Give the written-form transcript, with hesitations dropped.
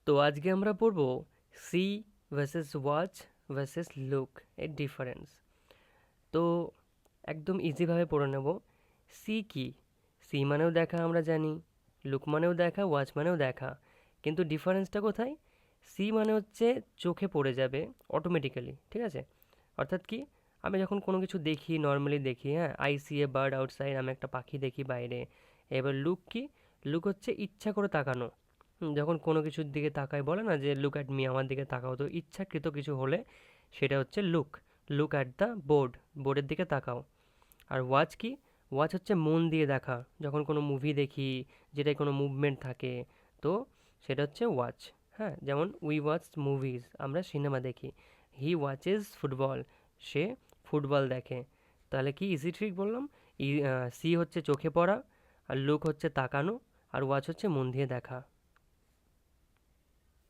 তো আজকে আমরা পড়ব see versus watch versus look এর ডিফারেন্স। তো একদম ইজিভাবে পড়ে নেব। সি কি? সি মানেও দেখা আমরা জানি, লুক মানেও দেখা, ওয়াচ মানেও দেখা, কিন্তু ডিফারেন্সটা কোথায়? সি মানে হচ্ছে চোখে পড়ে যাবে অটোমেটিক্যালি, ঠিক আছে? অর্থাৎ কি, আমি যখন কোনো কিছু দেখি, নর্মালি দেখি, হ্যাঁ, I see a bird outside, আমি একটা পাখি দেখি বাইরে। এবার লুক কি? লুক হচ্ছে ইচ্ছা করে তাকানো। যখন কোনো কিছুর দিকে তাকাই, বলে না যে লুক অ্যাট মি, আমার দিকে তাকাও, তো ইচ্ছাকৃত কিছু হলে সেটা হচ্ছে look. Look at the board, বোর্ডের দিকে তাকাও। আর ওয়াচ কি? ওয়াচ হচ্ছে মন দিয়ে দেখা। যখন কোনো মুভি দেখি, যেটায় কোনো মুভমেন্ট থাকে, তো সেটা হচ্ছে ওয়াচ। হ্যাঁ, যেমন উই ওয়াচ মুভিজ, আমরা সিনেমা দেখি। He watches football, say football দেখে। তাহলে কি ইজি ট্রিক বললাম? সি হচ্ছে চোখে পড়া, আর লুক হচ্ছে তাকানো, আর ওয়াচ হচ্ছে মন দিয়ে দেখা।